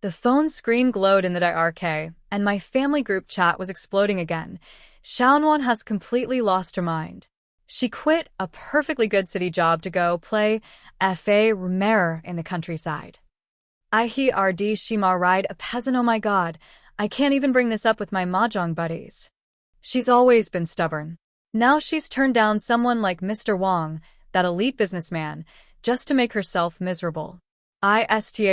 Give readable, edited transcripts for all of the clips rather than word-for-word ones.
The phone screen glowed in the dark, and my family group chat was exploding again. Xiaonuan has completely lost her mind. She quit a perfectly good city job to go play éphémère in the countryside. I heard she married a peasant. Oh my god, I can't even bring this up with my mahjong buddies. She's always been stubborn. Now she's turned down someone like Mr. Wang, that elite businessman, just to make herself miserable. I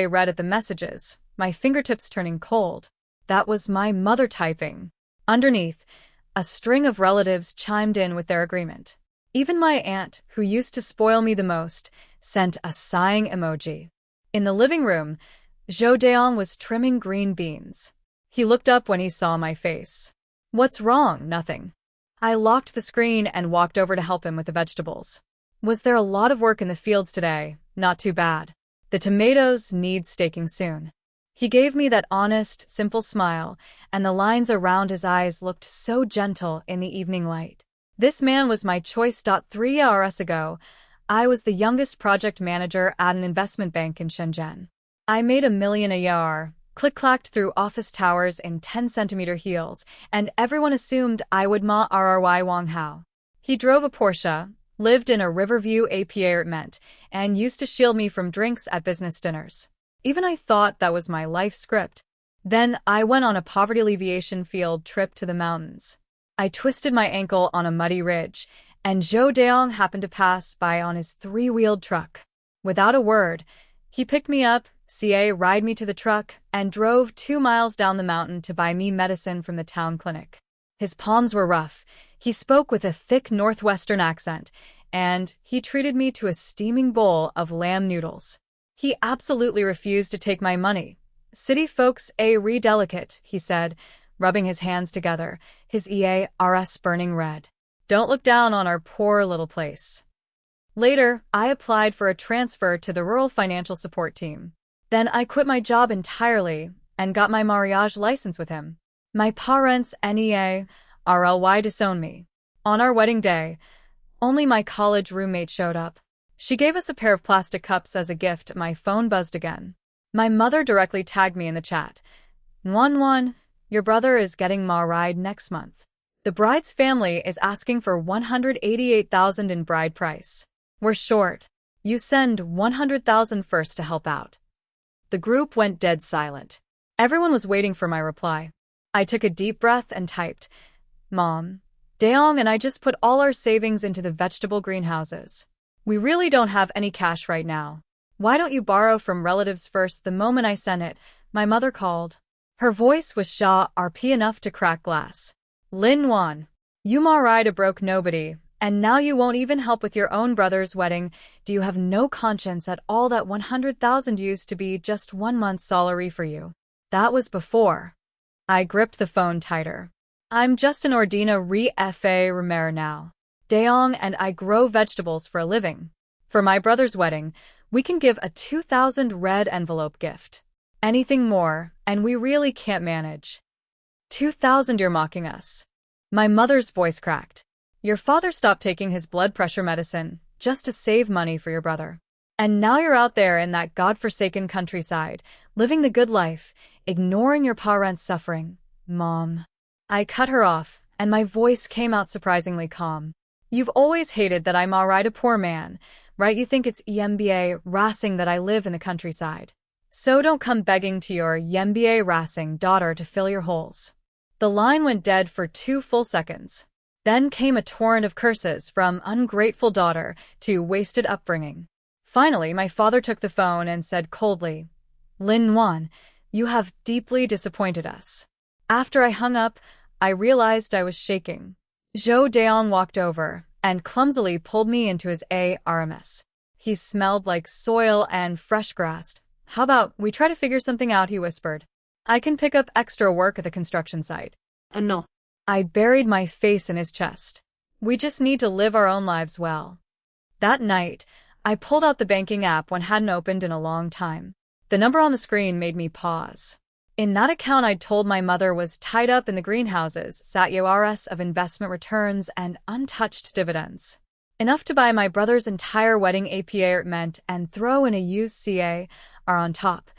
read at the messages, my fingertips turning cold. That was my mother typing. Underneath, a string of relatives chimed in with their agreement. Even my aunt, who used to spoil me the most, sent a sighing emoji. In the living room, Zhou Deong was trimming green beans. He looked up when he saw my face. What's wrong? Nothing. I locked the screen and walked over to help him with the vegetables. Was there a lot of work in the fields today? Not too bad. The tomatoes need staking soon. He gave me that honest, simple smile, and the lines around his eyes looked so gentle in the evening light. This man was my choice. 3 years ago, I was the youngest project manager at an investment bank in Shenzhen. I made $1 million a year, click-clacked through office towers in 10-centimeter heels, and everyone assumed I would marry Wang Hao. He drove a Porsche, lived in a Riverview apartment, and used to shield me from drinks at business dinners. Even I thought that was my life script. Then I went on a poverty alleviation field trip to the mountains. I twisted my ankle on a muddy ridge, and Zhou Deong happened to pass by on his 3-wheeled truck. Without a word, he picked me up, ride me to the truck, and drove 2 miles down the mountain to buy me medicine from the town clinic. His palms were rough, he spoke with a thick northwestern accent, and he treated me to a steaming bowl of lamb noodles. He absolutely refused to take my money. City folks are delicate, he said, rubbing his hands together, his ears burning red. Don't look down on our poor little place. Later, I applied for a transfer to the Rural Financial Support Team. Then I quit my job entirely and got my marriage license with him. My parents disowned me. On our wedding day, only my college roommate showed up. She gave us a pair of plastic cups as a gift. My phone buzzed again. My mother directly tagged me in the chat. Wan, your brother is getting married next month. The bride's family is asking for $188,000 in bride price. We're short. You send $100,000 first to help out. The group went dead silent. Everyone was waiting for my reply. I took a deep breath and typed, Mom, Deong and I just put all our savings into the vegetable greenhouses. We really don't have any cash right now. Why don't you borrow from relatives first? The moment I sent it, my mother called. Her voice was sharp enough to crack glass. Lin Wan, you married a broke nobody, and now you won't even help with your own brother's wedding. Do you have no conscience at all that 100,000 used to be just 1 month's salary for you? That was before. I gripped the phone tighter. I'm just an ordinary éphémère now. Deong and I grow vegetables for a living. For my brother's wedding, we can give a 2,000 red envelope gift. Anything more, and we really can't manage. 2,000, you're mocking us. My mother's voice cracked. Your father stopped taking his blood pressure medicine just to save money for your brother. And now you're out there in that godforsaken countryside, living the good life, ignoring your parents' suffering. Mom. I cut her off, and my voice came out surprisingly calm. You've always hated that I married a poor man, right? You think it's embarrassing that I live in the countryside. So don't come begging to your embarrassing daughter to fill your holes. The line went dead for 2 full seconds. Then came a torrent of curses from ungrateful daughter to wasted upbringing. Finally, my father took the phone and said coldly, Lin Wan, you have deeply disappointed us. After I hung up, I realized I was shaking. Zhou Deong walked over and clumsily pulled me into his arms. He smelled like soil and fresh grass. How about we try to figure something out, he whispered. I can pick up extra work at the construction site. No. I buried my face in his chest. We just need to live our own lives well. That night, I pulled out the banking app one hadn't opened in a long time. The number on the screen made me pause. In that account I'd told my mother was tied up in the greenhouses, years of investment returns and untouched dividends. Enough to buy my brother's entire wedding apartment and throw in a used CA on top.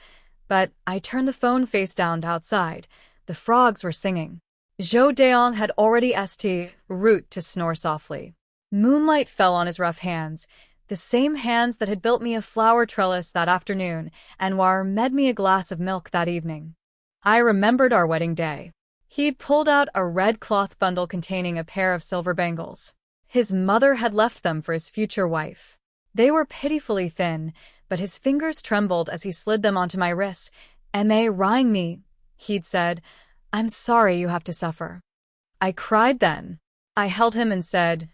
But I turned the phone face down outside. The frogs were singing. Zhou Deong had already root to snore softly. Moonlight fell on his rough hands, the same hands that had built me a flower trellis that afternoon and made me a glass of milk that evening. I remembered our wedding day. He'd pulled out a red cloth bundle containing a pair of silver bangles. His mother had left them for his future wife. They were pitifully thin, but his fingers trembled as he slid them onto my wrists. Ring me, he'd said. I'm sorry you have to suffer. I cried then. I held him and said,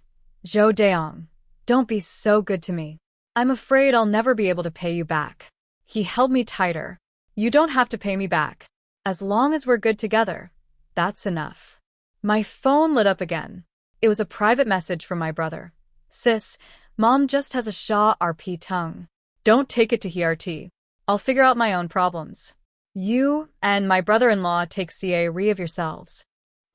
Zhou Deong, don't be so good to me. I'm afraid I'll never be able to pay you back. He held me tighter. You don't have to pay me back. As long as we're good together, that's enough. My phone lit up again. It was a private message from my brother. Sis, Mom just has a RP tongue. Don't take it to HRT. I'll figure out my own problems. You and my brother-in-law take care of yourselves.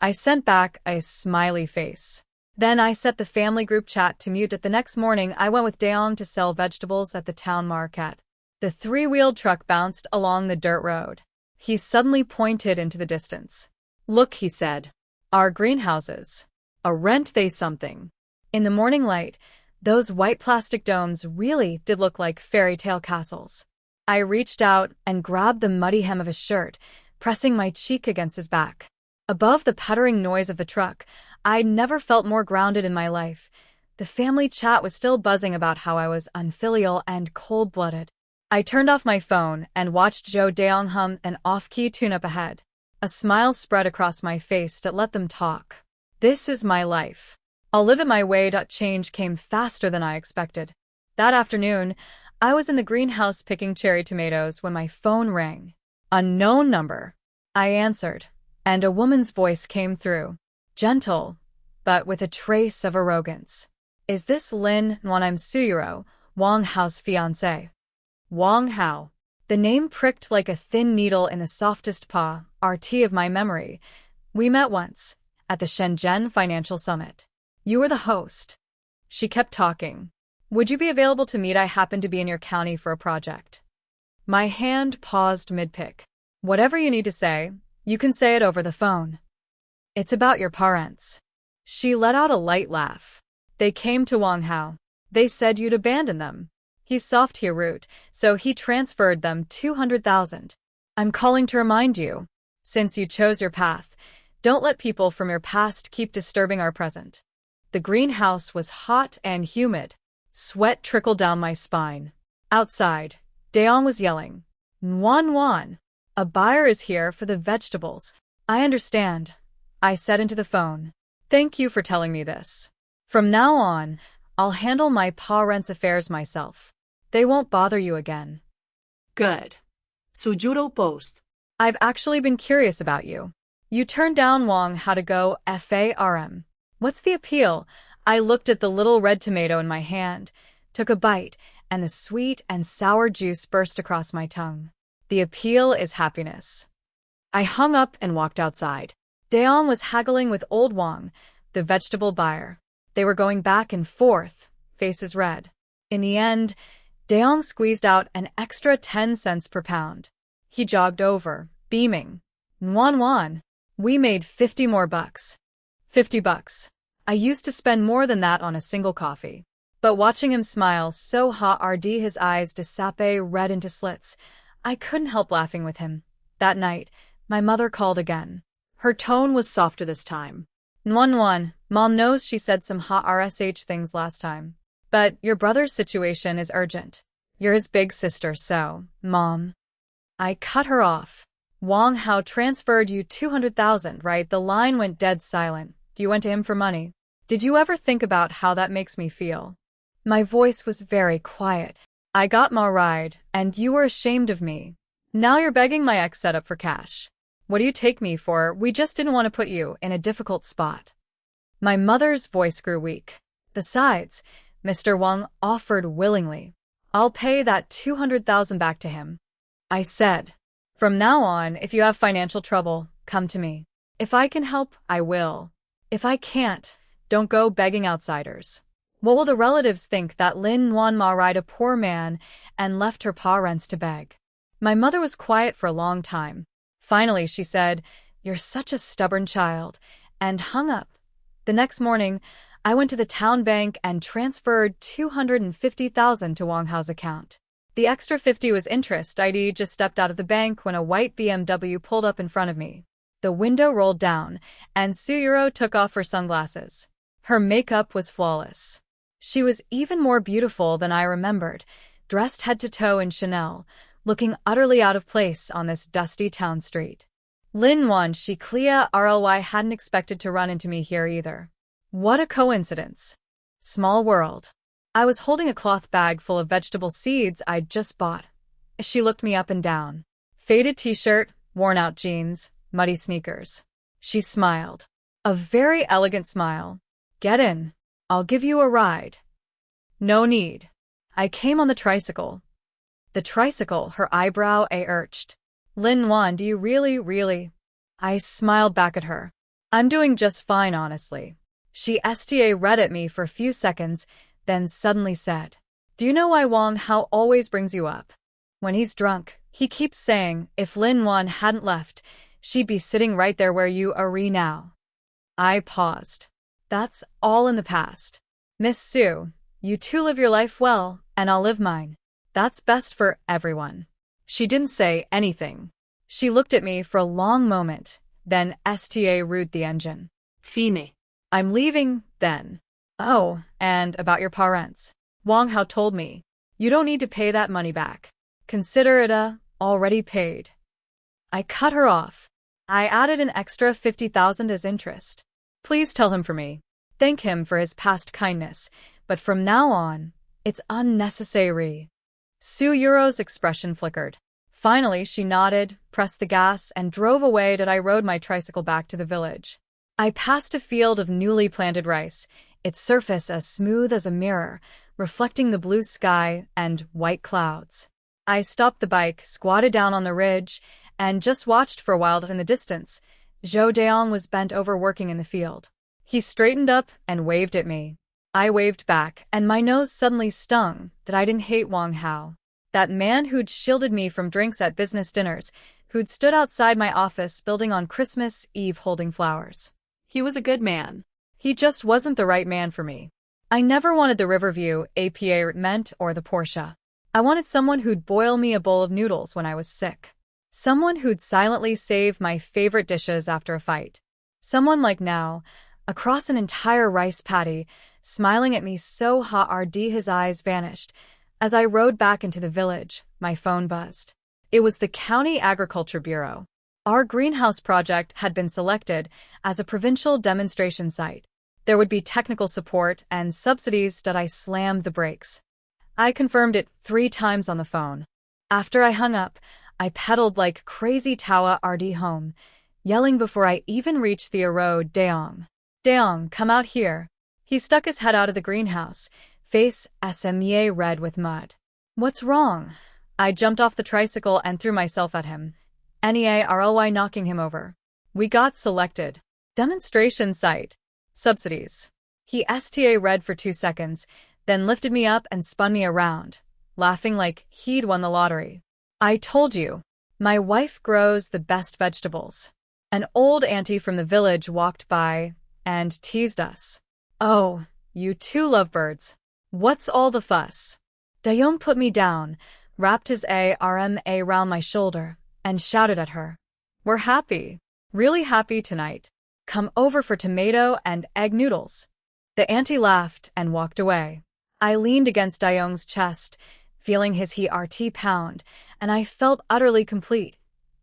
I sent back a smiley face. Then I set the family group chat to mute. The next morning, I went with Deong to sell vegetables at the town market. The three-wheeled truck bounced along the dirt road. He suddenly pointed into the distance. Look, he said. Our greenhouses. A rent they something. In the morning light, those white plastic domes really did look like fairy tale castles. I reached out and grabbed the muddy hem of his shirt, pressing my cheek against his back. Above the puttering noise of the truck, I'd never felt more grounded in my life. The family chat was still buzzing about how I was unfilial and cold-blooded. I turned off my phone and watched Zhou Deong hum an off-key tune up ahead. A smile spread across my face that let them talk. This is my life. I'll live it my way. Change came faster than I expected. That afternoon, I was in the greenhouse picking cherry tomatoes when my phone rang. Unknown number. I answered, and a woman's voice came through. Gentle, but with a trace of arrogance. Is this Lin Nguyen? I'm Suyuro, Wang Hao's fiancé. Wang Hao. The name pricked like a thin needle in the softest RT of my memory. We met once, at the Shenzhen Financial Summit. You were the host. She kept talking. Would you be available to meet? I happen to be in your county for a project. My hand paused mid-pick. Whatever you need to say, you can say it over the phone. It's about your parents. She let out a light laugh. They came to Wang Hao. They said you'd abandon them. He's soft here root, so he transferred them 200,000. I'm calling to remind you, since you chose your path, don't let people from your past keep disturbing our present. The greenhouse was hot and humid. Sweat trickled down my spine. Outside, Deong was yelling, Nguyen, a buyer is here for the vegetables. I understand, I said into the phone. Thank you for telling me this. From now on, I'll handle my parents' affairs myself. They won't bother you again. Good. Sujuro Post. I've actually been curious about you. You turned down Wang Hao to go FARM. What's the appeal? I looked at the little red tomato in my hand, took a bite, and the sweet and sour juice burst across my tongue. The appeal is happiness. I hung up and walked outside. Deong was haggling with old Wang, the vegetable buyer. They were going back and forth, faces red. In the end, Deong squeezed out an extra 10 cents per pound. He jogged over, beaming. Nguyen, we made 50 more bucks. 50 bucks. I used to spend more than that on a single coffee. But watching him smile so hard his eyes red into slits, I couldn't help laughing with him. That night, my mother called again. Her tone was softer this time. Nguyen, Mom knows she said some RSH things last time. But your brother's situation is urgent. You're his big sister, so, Mom. I cut her off. Wang Hao transferred you 200,000, right? The line went dead silent. You went to him for money. Did you ever think about how that makes me feel? My voice was very quiet. I got my ride, and you were ashamed of me. Now you're begging my ex set up for cash. What do you take me for? We just didn't want to put you in a difficult spot. My mother's voice grew weak. Besides, Mr. Wang offered willingly. I'll pay that 200,000 back to him. I said, from now on, if you have financial trouble, come to me. If I can help, I will. If I can't, don't go begging outsiders. What will the relatives think that Lin Nguyen married a poor man and left her parents to beg? My mother was quiet for a long time. Finally, she said, "You're such a stubborn child," and hung up. The next morning, I went to the town bank and transferred $250,000 to Wang Hao's account. The extra 50 was interest. I just stepped out of the bank when a white BMW pulled up in front of me. The window rolled down, and Suyuro took off her sunglasses. Her makeup was flawless. She was even more beautiful than I remembered, dressed head to toe in Chanel, looking utterly out of place on this dusty town street. Lin Wan Shi Clea RLY hadn't expected to run into me here either. What a coincidence. Small world. I was holding a cloth bag full of vegetable seeds I'd just bought. She looked me up and down. Faded t-shirt, worn-out jeans, muddy sneakers. She smiled. A very elegant smile. "Get in. I'll give you a ride." "No need." I came on the tricycle. The tricycle, her eyebrow arched. "Lin Wan, do you really? I smiled back at her. "I'm doing just fine, honestly." She read at me for a few seconds, then suddenly said, "Do you know why Wang Hao always brings you up? When he's drunk, he keeps saying if Lin Wan hadn't left, she'd be sitting right there where you are now." I paused. "That's all in the past. Miss Sue, you two live your life well, and I'll live mine. That's best for everyone." She didn't say anything. She looked at me for a long moment, then root the engine. Fine. "I'm leaving, then." "Oh, and about your parents. Wang Hao told me. You don't need to pay that money back. Consider it already paid." I cut her off. I added an extra 50,000 as interest. "Please tell him for me. Thank him for his past kindness, but from now on, it's unnecessary." Suyuro's expression flickered. Finally, she nodded, pressed the gas, and drove away. I rode my tricycle back to the village. I passed a field of newly planted rice, its surface as smooth as a mirror, reflecting the blue sky and white clouds. I stopped the bike, squatted down on the ridge, and just watched for a while. In the distance, Zhou Daong was bent over working in the field. He straightened up and waved at me. I waved back, and my nose suddenly stung that I didn't hate Wang Hao. That man who'd shielded me from drinks at business dinners, who'd stood outside my office building on Christmas Eve holding flowers. He was a good man. He just wasn't the right man for me. I never wanted the Riverview apartment or the Porsche. I wanted someone who'd boil me a bowl of noodles when I was sick. Someone who'd silently save my favorite dishes after a fight. Someone like now, across an entire rice paddy, smiling at me so hard his eyes vanished. As I rode back into the village, my phone buzzed. It was the County Agriculture Bureau. Our greenhouse project had been selected as a provincial demonstration site. There would be technical support and subsidies. I slammed the brakes. I confirmed it 3 times on the phone. After I hung up, I pedaled like crazy Tawa RD home, yelling before I even reached the road, "Daong. Daong, come out here." He stuck his head out of the greenhouse, face SMA red with mud. "What's wrong?" I jumped off the tricycle and threw myself at him, NEARLY knocking him over. "We got selected. Demonstration site. Subsidies." He read for 2 seconds, then lifted me up and spun me around, laughing like he'd won the lottery. "I told you. My wife grows the best vegetables." An old auntie from the village walked by and teased us. "Oh, you two lovebirds. What's all the fuss?" Daong put me down, wrapped his arm around my shoulder, and shouted at her. "We're happy. Really happy tonight. Come over for tomato and egg noodles." The auntie laughed and walked away. I leaned against Daong's chest, feeling his heart pound, and I felt utterly complete.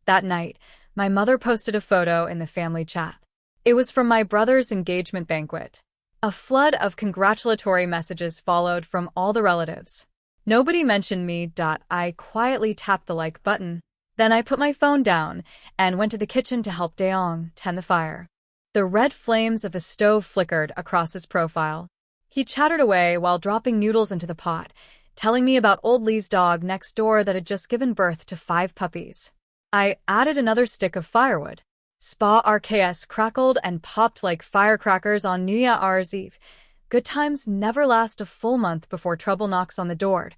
That night, my mother posted a photo in the family chat. It was from my brother's engagement banquet. A flood of congratulatory messages followed from all the relatives. Nobody mentioned me. I quietly tapped the like button. Then I put my phone down and went to the kitchen to help Daong tend the fire. The red flames of the stove flickered across his profile. He chattered away while dropping noodles into the pot, telling me about old Lee's dog next door that had just given birth to 5 puppies. I added another stick of firewood. Spa RKS crackled and popped like firecrackers on New Year's Eve. Good times never last a full month before trouble knocks on the door.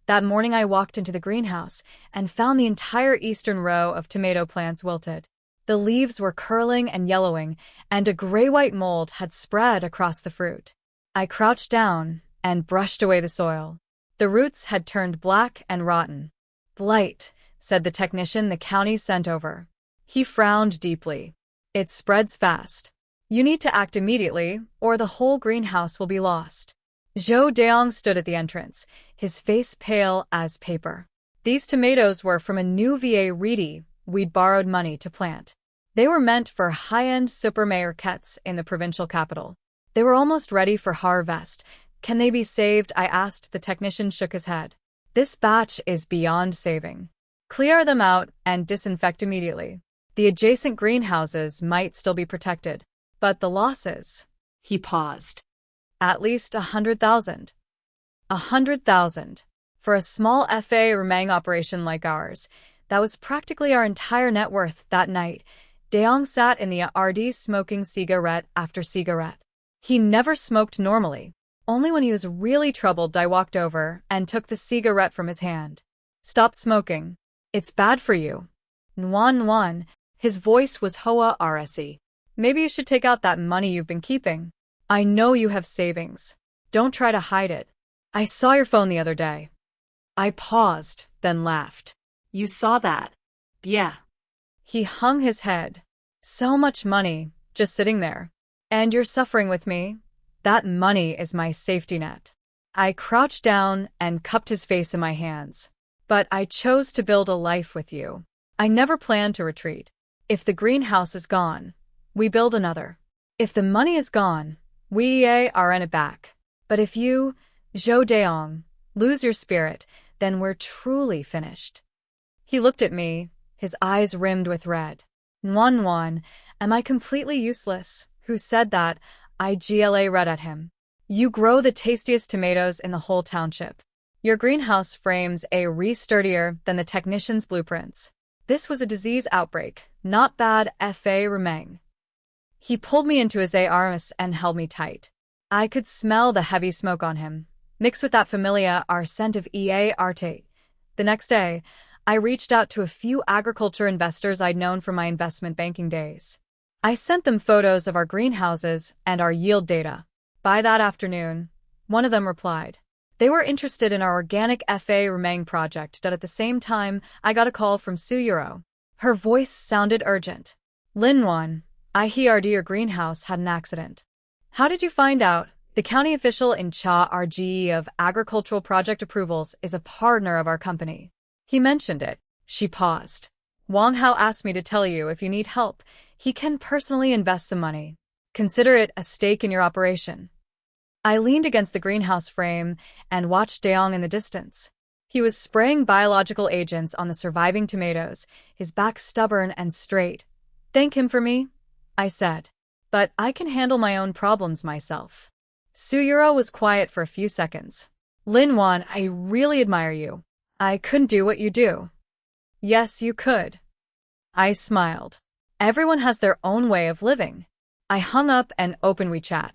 That morning I walked into the greenhouse and found the entire eastern row of tomato plants wilted. The leaves were curling and yellowing, and a gray-white mold had spread across the fruit. I crouched down and brushed away the soil. The roots had turned black and rotten. "Blight," said the technician the county sent over. He frowned deeply. "It spreads fast. You need to act immediately, or the whole greenhouse will be lost." Zhou Deong stood at the entrance, his face pale as paper. "These tomatoes were from a new VA Reedy we'd borrowed money to plant. They were meant for high-end supermarkets in the provincial capital. They were almost ready for harvest. Can they be saved?" I asked. The technician shook his head. "This batch is beyond saving. Clear them out and disinfect immediately. The adjacent greenhouses might still be protected, but the losses—" He paused. "At least 100,000. 100,000. For a small FA Remang operation like ours, that was practically our entire net worth." That night, Deong sat in the RD smoking cigarette after cigarette. He never smoked normally. Only when he was really troubled I walked over and took the cigarette from his hand. "Stop smoking. It's bad for you." "Nuan Nuan." His voice was Hoa RSE. "Maybe you should take out that money you've been keeping. I know you have savings. Don't try to hide it. I saw your phone the other day." I paused, then laughed. "You saw that?" "Yeah." He hung his head. "So much money, just sitting there. And you're suffering with me. That money is my safety net." I crouched down and cupped his face in my hands. "But I chose to build a life with you. I never planned to retreat. If the greenhouse is gone, we build another. If the money is gone, we are in it back. But if you, Zhou Deong, lose your spirit, then we're truly finished." He looked at me, his eyes rimmed with red. "Nuan Nuan, am I completely useless?" "Who said that?" I gla read at him. "You grow the tastiest tomatoes in the whole township. Your greenhouse frames sturdier than the technician's blueprints. This was a disease outbreak, not bad FA Remang." He pulled me into his arms and held me tight. I could smell the heavy smoke on him, mixed with that familiar scent of Arte. The next day, I reached out to a few agriculture investors I'd known from my investment banking days. I sent them photos of our greenhouses and our yield data. By that afternoon, one of them replied. They were interested in our organic FA Remang project. At the same time, I got a call from Suyuro. Her voice sounded urgent. "Linwan, I heard your greenhouse had an accident." "How did you find out?" "The county official in Cha RGE of Agricultural Project Approvals is a partner of our company. He mentioned it." She paused. "Wang Hao asked me to tell you if you need help, he can personally invest some money. Consider it a stake in your operation." I leaned against the greenhouse frame and watched Deong in the distance. He was spraying biological agents on the surviving tomatoes, his back stubborn and straight. "Thank him for me," I said. "But I can handle my own problems myself." Suyuro was quiet for a few seconds. "Linwan, I really admire you. I couldn't do what you do." "Yes, you could." I smiled. Everyone has their own way of living. I hung up and opened WeChat.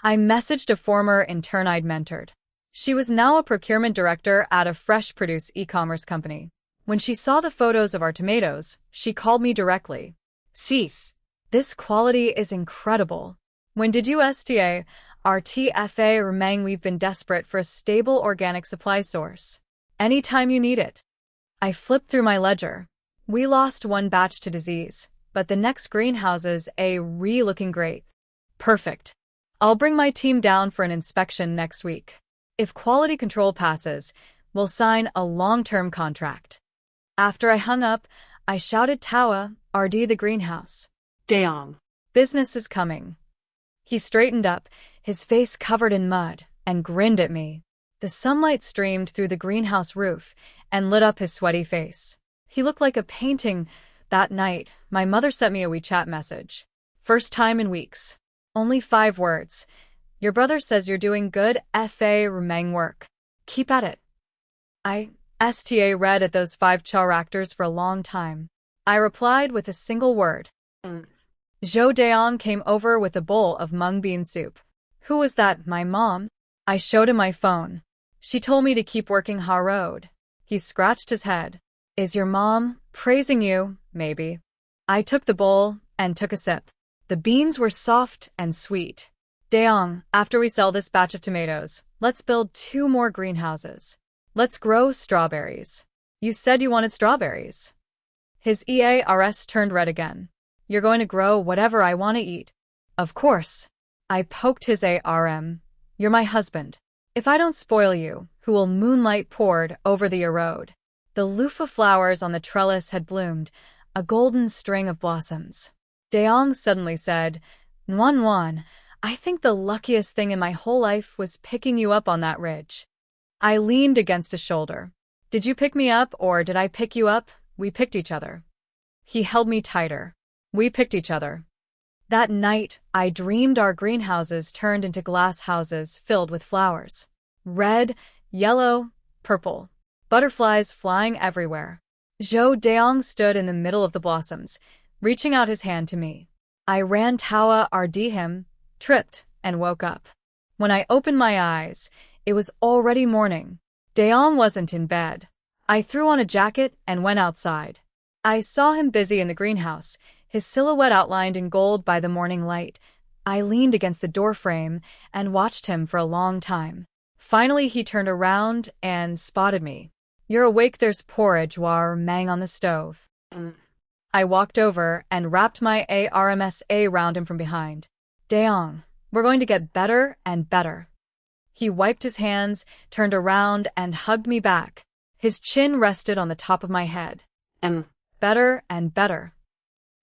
I messaged a former intern I'd mentored. She was now a procurement director at a fresh produce e-commerce company. When she saw the photos of our tomatoes, she called me directly. "Sis, this quality is incredible. When did you STA our TFA Remang? We've been desperate for a stable organic supply source. Anytime you need it." I flipped through my ledger. We lost one batch to disease, but the next greenhouses looking great. Perfect. I'll bring my team down for an inspection next week. If quality control passes, we'll sign a long-term contract. After I hung up, I shouted Tawa, RD the greenhouse. Deong. "Business is coming." He straightened up, his face covered in mud, and grinned at me. The sunlight streamed through the greenhouse roof and lit up his sweaty face. He looked like a painting. That night, my mother sent me a WeChat message. First time in weeks. Only 5 words. "Your brother says you're doing good FA Remang work. Keep at it." I read at those 5 characters for a long time. I replied with a single word. Zhou Deong came over with a bowl of mung bean soup. "Who was that, my mom?" I showed him my phone. She told me to keep working hard. He scratched his head. Is your mom praising you? Maybe. I took the bowl and took a sip. The beans were soft and sweet. Daeong, after we sell this batch of tomatoes, let's build 2 more greenhouses. Let's grow strawberries. You said you wanted strawberries. His EARS turned red again. You're going to grow whatever I want to eat. Of course. I poked his ARM. You're my husband. If I don't spoil you, who will moonlight poured over the road? The loofah flowers on the trellis had bloomed, a golden string of blossoms. Daeong suddenly said, Nwan, I think the luckiest thing in my whole life was picking you up on that ridge. I leaned against his shoulder. Did you pick me up or did I pick you up? We picked each other. He held me tighter. We picked each other. That night, I dreamed our greenhouses turned into glass houses filled with flowers. Red, yellow, purple. Butterflies flying everywhere. Zhou Daeong stood in the middle of the blossoms, reaching out his hand to me. I ran Tawa RD him, tripped, and woke up. When I opened my eyes, it was already morning. Daeong wasn't in bed. I threw on a jacket and went outside. I saw him busy in the greenhouse, his silhouette outlined in gold by the morning light. I leaned against the doorframe and watched him for a long time. Finally, he turned around and spotted me. You're awake, there's porridge war mang on the stove. I walked over and wrapped my ARMSA around him from behind. Daeong, we're going to get better and better. He wiped his hands, turned around, and hugged me back. His chin rested on the top of my head. Better and better.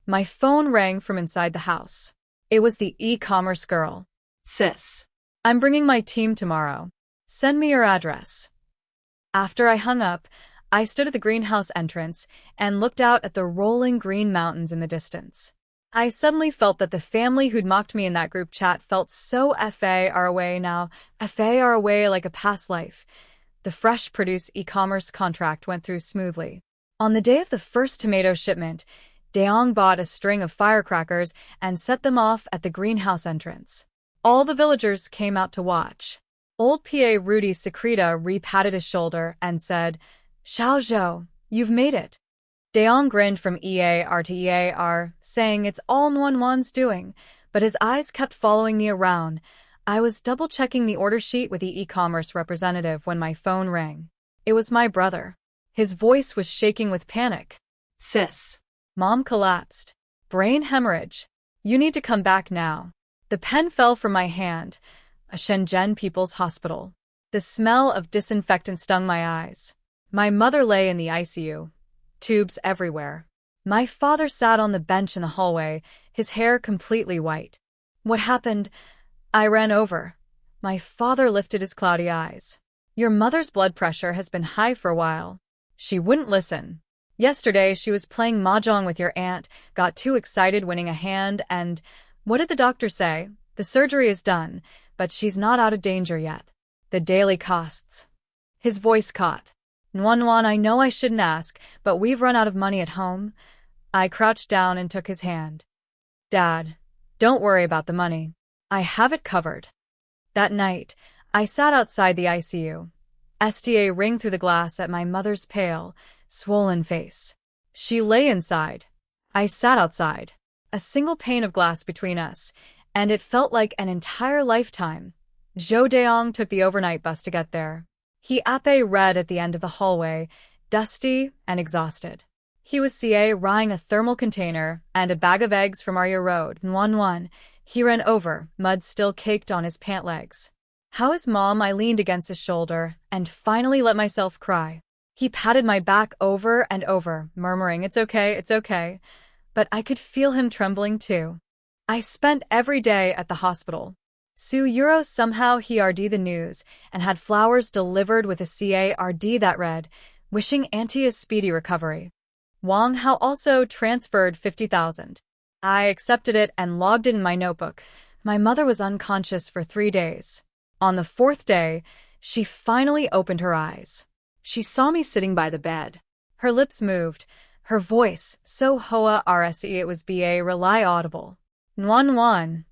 My phone rang from inside the house. It was the e-commerce girl. Sis. I'm bringing my team tomorrow. Send me your address. After I hung up, I stood at the greenhouse entrance and looked out at the rolling green mountains in the distance. I suddenly felt that the family who'd mocked me in that group chat felt so far away now, far away like a past life. The fresh produce e-commerce contract went through smoothly. On the day of the first tomato shipment, Daeong bought a string of firecrackers and set them off at the greenhouse entrance. All the villagers came out to watch. Old PA Rudy Secreta re-patted his shoulder and said, Xiao Zhou, you've made it. Daeong grinned from EAR to EAR, saying it's all Nwan's doing, but his eyes kept following me around. I was double-checking the order sheet with the e-commerce representative when my phone rang. It was my brother. His voice was shaking with panic. Sis. Mom collapsed. Brain hemorrhage. You need to come back now. The pen fell from my hand. A Shenzhen People's Hospital. The smell of disinfectant stung my eyes. My mother lay in the ICU. Tubes everywhere. My father sat on the bench in the hallway, his hair completely white. What happened? I ran over. My father lifted his cloudy eyes. Your mother's blood pressure has been high for a while. She wouldn't listen. Yesterday, she was playing mahjong with your aunt, got too excited winning a hand, and what did the doctor say? The surgery is done, but she's not out of danger yet. The daily costs. His voice caught. Nwan, I know I shouldn't ask, but we've run out of money at home. I crouched down and took his hand. Dad, don't worry about the money. I have it covered. That night, I sat outside the ICU. SDA ring through the glass at my mother's pale, swollen face. She lay inside. I sat outside. A single pane of glass between us, and it felt like an entire lifetime. Zhou Daeong took the overnight bus to get there. He read at the end of the hallway, dusty and exhausted. He was rying a thermal container and a bag of eggs from Arya Road. Nwan. He ran over, mud still caked on his pant legs. How is Mom? I leaned against his shoulder and finally let myself cry. He patted my back over and over, murmuring, it's okay. But I could feel him trembling too. I spent every day at the hospital. Su Euro somehow he RD the news and had flowers delivered with a CARD that read, wishing Auntie a speedy recovery. Wang Hao also transferred 50,000. I accepted it and logged it in my notebook. My mother was unconscious for 3 days. On the 4th day, she finally opened her eyes. She saw me sitting by the bed. Her lips moved, her voice so hoa rse it was ba rely audible. Nwan.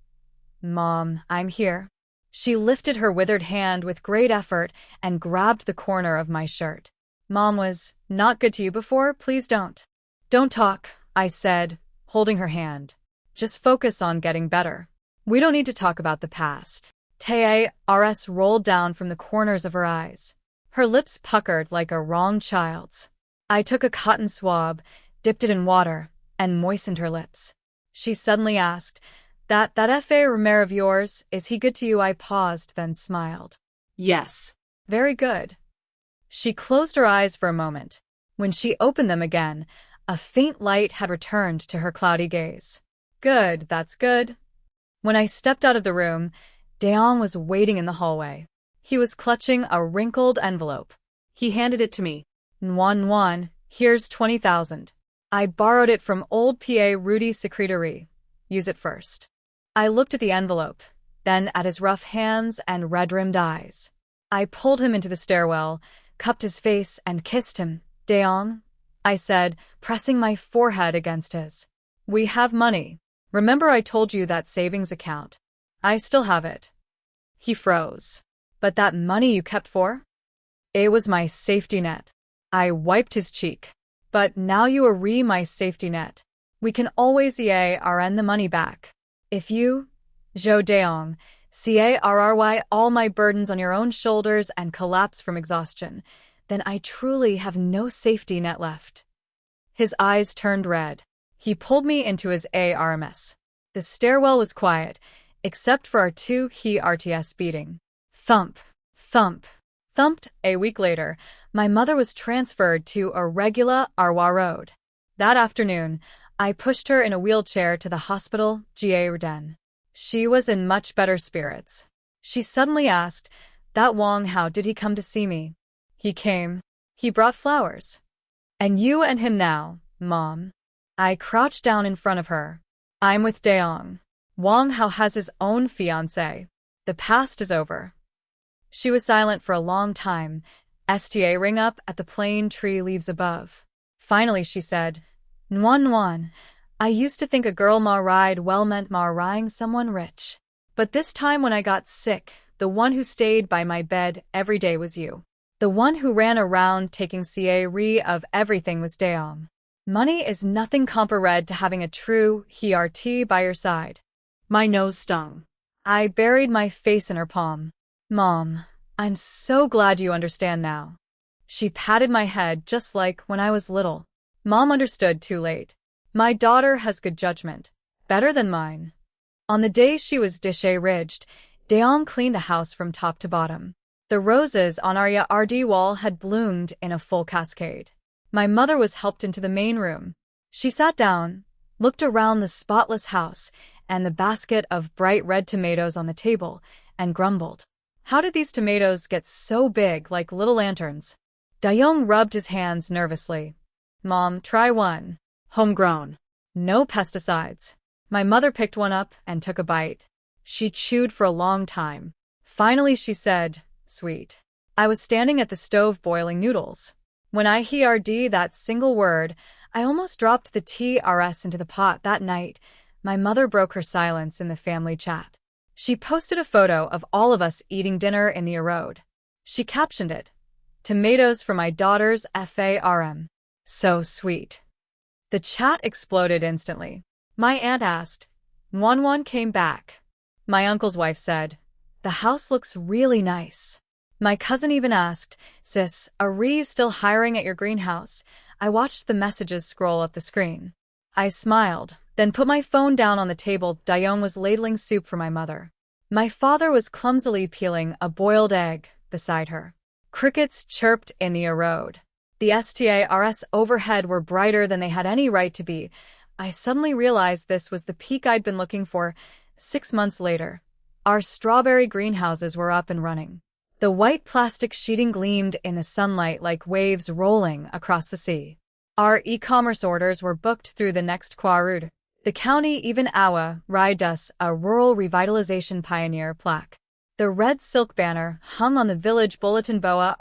Mom, I'm here. She lifted her withered hand with great effort and grabbed the corner of my shirt. Mom was not good to you before, please don't. Don't talk, I said, holding her hand. Just focus on getting better. We don't need to talk about the past. Tars rolled down from the corners of her eyes. Her lips puckered like a wrong child's. I took a cotton swab, dipped it in water, and moistened her lips. She suddenly asked, That F.A. Romero of yours, is he good to you? I paused, then smiled. Yes. Very good. She closed her eyes for a moment. When she opened them again, a faint light had returned to her cloudy gaze. Good, that's good. When I stepped out of the room, Daeong was waiting in the hallway. He was clutching a wrinkled envelope. He handed it to me. Nwan, here's 20,000. I borrowed it from old PA Rudy Secretary. Use it first. I looked at the envelope, then at his rough hands and red-rimmed eyes. I pulled him into the stairwell, cupped his face, and kissed him. Daeong, I said, pressing my forehead against his. We have money. Remember I told you that savings account? I still have it. He froze. But that money you kept for? It was my safety net. I wiped his cheek. But now you are my safety net. We can always EARN the money back. If you, Jo Daeong, CARRY all my burdens on your own shoulders and collapse from exhaustion, then I truly have no safety net left. His eyes turned red. He pulled me into his ARMS. The stairwell was quiet, except for our two hearts beating. Thump, thump, thumped. A week later, my mother was transferred to a regular Arwa Road. That afternoon, I pushed her in a wheelchair to the hospital, Garden. She was in much better spirits. She suddenly asked, That Wong, how did he come to see me? He came. He brought flowers. And you and him now, Mom. I crouched down in front of her. I'm with Daeong. Wong Hao has his own fiancé. The past is over. She was silent for a long time. STA ring up at the plane tree leaves above. Finally she said, Nwan, I used to think a girl ma ride well meant ma rying someone rich. But this time when I got sick, the one who stayed by my bed every day was you. The one who ran around taking care of everything was Daeong. Money is nothing compared to having a true heart by your side. My nose stung. I buried my face in her palm. Mom, I'm so glad you understand now. She patted my head just like when I was little. Mom understood too late. My daughter has good judgment. Better than mine. On the day she was ridged, Daeong cleaned the house from top to bottom. The roses on our RD wall had bloomed in a full cascade. My mother was helped into the main room. She sat down, looked around the spotless house and the basket of bright red tomatoes on the table, and grumbled. How did these tomatoes get so big like little lanterns? Daeong rubbed his hands nervously. Mom, try one. Homegrown. No pesticides. My mother picked one up and took a bite. She chewed for a long time. Finally she said, Sweet. I was standing at the stove boiling noodles. When I heard that single word, I almost dropped the TRS into the pot. That night, my mother broke her silence in the family chat. She posted a photo of all of us eating dinner in the road. She captioned it, Tomatoes for my daughter's FARM. So sweet. The chat exploded instantly. My aunt asked, Nwan came back. My uncle's wife said, The house looks really nice. My cousin even asked, Sis, are we still hiring at your greenhouse? I watched the messages scroll up the screen. I smiled, then put my phone down on the table. Daeong was ladling soup for my mother. My father was clumsily peeling a boiled egg beside her. Crickets chirped in the road. The STARS overhead were brighter than they had any right to be. I suddenly realized this was the peak I'd been looking for. 6 months later, our strawberry greenhouses were up and running. The white plastic sheeting gleamed in the sunlight like waves rolling across the sea. Our e-commerce orders were booked through the next quarter. The county even awarded us a Rural Revitalization Pioneer plaque. The red silk banner hung on the village bulletin board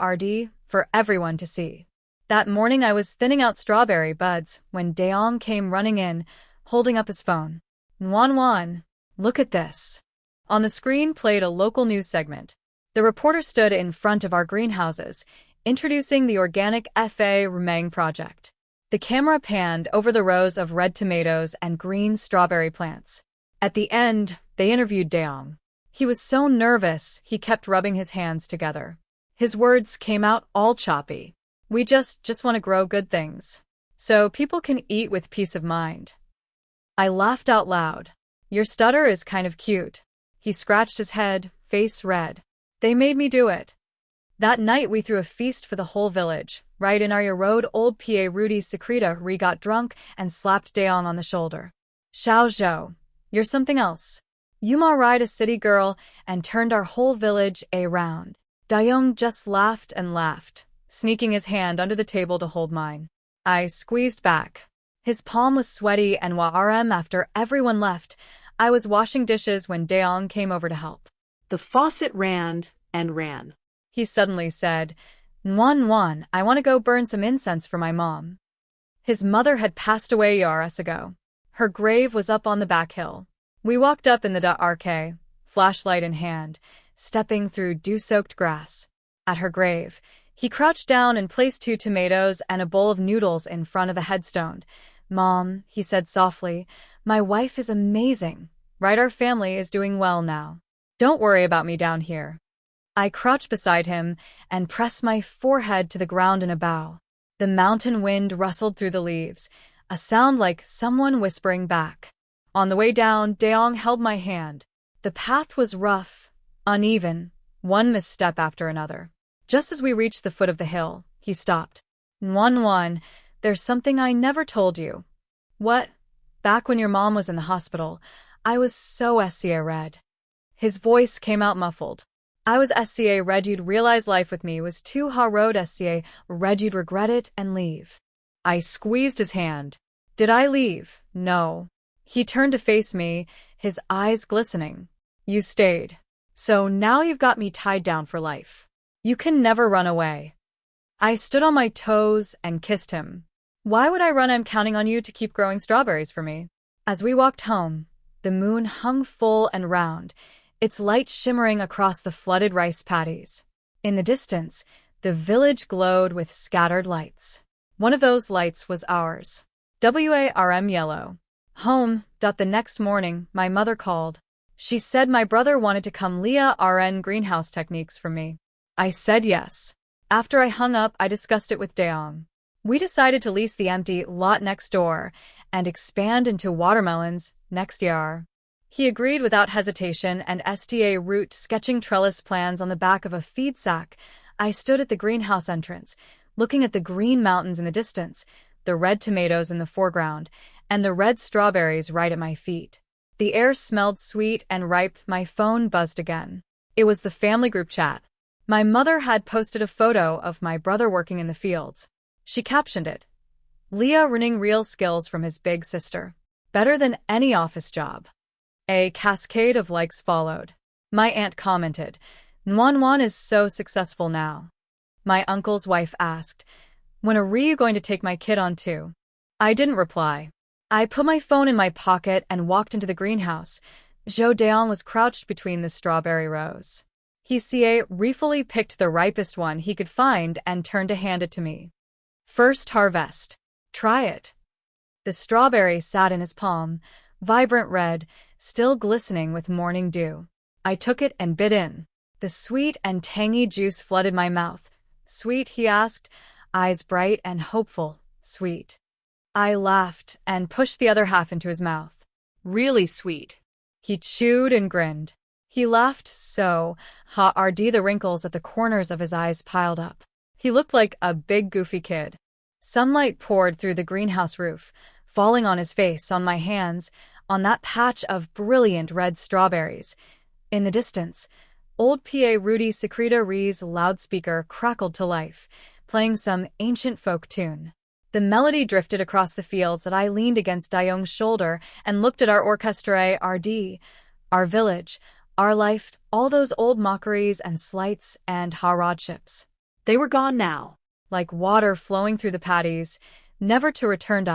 for everyone to see. That morning I was thinning out strawberry buds when Daeong came running in, holding up his phone. Nwan, look at this. On the screen played a local news segment. The reporter stood in front of our greenhouses, introducing the organic F.A. Rumang project. The camera panned over the rows of red tomatoes and green strawberry plants. At the end, they interviewed Daeong. He was so nervous, he kept rubbing his hands together. His words came out all choppy. We just want to grow good things, so people can eat with peace of mind. I laughed out loud. Your stutter is kind of cute. He scratched his head, face red. They made me do it. That night we threw a feast for the whole village. Right in our road, old Pa Rudy Secreta got drunk and slapped Daeong on the shoulder. Xiao Zhou, you're something else. You ma ride a city girl and turned our whole village around. Daeong just laughed and laughed, sneaking his hand under the table to hold mine. I squeezed back. His palm was sweaty and after everyone left, I was washing dishes when Daeong came over to help. The faucet ran and ran. He suddenly said, Nwan, I want to go burn some incense for my mom. His mother had passed away years ago. Her grave was up on the back hill. We walked up in the RK, flashlight in hand, stepping through dew-soaked grass. At her grave, he crouched down and placed 2 tomatoes and a bowl of noodles in front of a headstone. Mom, he said softly, my wife is amazing. Right, our family is doing well now. Don't worry about me down here. I crouched beside him and pressed my forehead to the ground in a bow. The mountain wind rustled through the leaves, a sound like someone whispering back. On the way down, Daeong held my hand. The path was rough, uneven, one misstep after another. Just as we reached the foot of the hill, he stopped. Nwan, there's something I never told you. What? Back when your mom was in the hospital, I was so SCA red. His voice came out muffled. I was SCA red you'd realize life with me was too hard SCA red you'd regret it and leave. I squeezed his hand. Did I leave? No. He turned to face me, his eyes glistening. You stayed. So now you've got me tied down for life. You can never run away. I stood on my toes and kissed him. Why would I run? I'm counting on you to keep growing strawberries for me. As we walked home, the moon hung full and round, its light shimmering across the flooded rice paddies. In the distance, the village glowed with scattered lights. One of those lights was ours. WARM yellow. Home. The next morning, my mother called. She said my brother wanted to come Leah RN greenhouse techniques from me. I said yes. After I hung up, I discussed it with Daeong. We decided to lease the empty lot next door and expand into watermelons next year. He agreed without hesitation and STA root sketching trellis plans on the back of a feed sack. I stood at the greenhouse entrance, looking at the green mountains in the distance, the red tomatoes in the foreground, and the red strawberries right at my feet. The air smelled sweet and ripe. My phone buzzed again. It was the family group chat. My mother had posted a photo of my brother working in the fields. She captioned it, Leah learning real skills from his big sister. Better than any office job. A cascade of likes followed. My aunt commented, Nwan is so successful now. My uncle's wife asked, when are you going to take my kid on too? I didn't reply. I put my phone in my pocket and walked into the greenhouse. Zhou Daeong was crouched between the strawberry rows. He ruefully picked the ripest one he could find and turned to hand it to me. First harvest. Try it. The strawberry sat in his palm, vibrant red, still glistening with morning dew. I took it and bit in. The sweet and tangy juice flooded my mouth. Sweet, he asked, eyes bright and hopeful. Sweet. I laughed and pushed the other half into his mouth. Really sweet. He chewed and grinned. He laughed so hard the wrinkles at the corners of his eyes piled up. He looked like a big goofy kid. Sunlight poured through the greenhouse roof, falling on his face, on my hands, on that patch of brilliant red strawberries. In the distance, old Pa Rudy Secreta's loudspeaker crackled to life, playing some ancient folk tune. The melody drifted across the fields, and I leaned against Daeong's shoulder and looked at our orchestra, our village, our life, all those old mockeries and slights and hardships. They were gone now. Like water flowing through the paddies, never to return.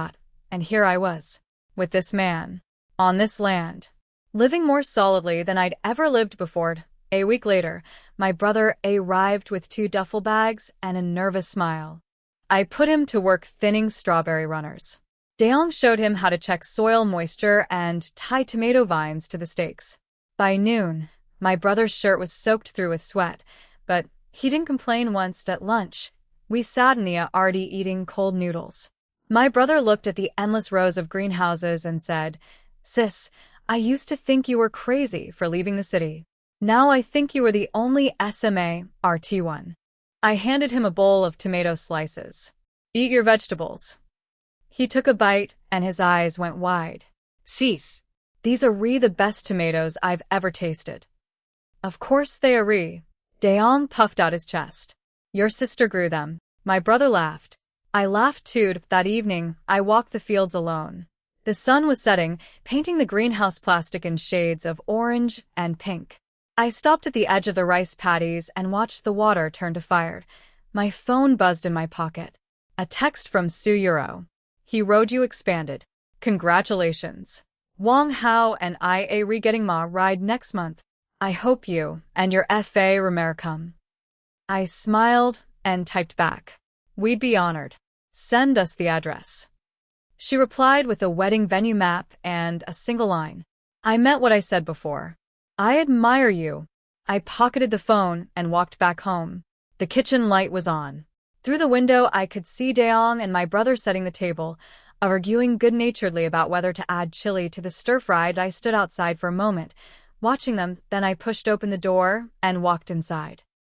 And here I was, with this man, on this land. living more solidly than I'd ever lived before. A week later, my brother arrived with 2 duffel bags and a nervous smile. I put him to work thinning strawberry runners. Daeong showed him how to check soil moisture and tie tomato vines to the stakes. By noon, my brother's shirt was soaked through with sweat, but he didn't complain once. At lunch, we sat in the yard eating cold noodles. My brother looked at the endless rows of greenhouses and said, "Sis, I used to think you were crazy for leaving the city. Now I think you were the only SMART one." I handed him a bowl of tomato slices. "Eat your vegetables." He took a bite, and his eyes went wide. Sis. "These are the best tomatoes I've ever tasted." "Of course they are." Daeong puffed out his chest. "Your sister grew them." My brother laughed. I laughed too. That evening, I walked the fields alone. The sun was setting, painting the greenhouse plastic in shades of orange and pink. I stopped at the edge of the rice paddies and watched the water turn to fire. My phone buzzed in my pocket. A text from Su Euro. "He road you expanded. Congratulations. Wong Hao and I are getting ma ride next month. I hope you and your FA Romero come." I smiled and typed back, "We'd be honored. Send us the address." She replied with a wedding venue map and a single line. I meant what I said before. "I admire you." I pocketed the phone and walked back home. The kitchen light was on. Through the window, I could see Daeong and my brother setting the table, arguing good-naturedly about whether to add chili to the stir-fried. I stood outside for a moment, watching them, then I pushed open the door and walked inside.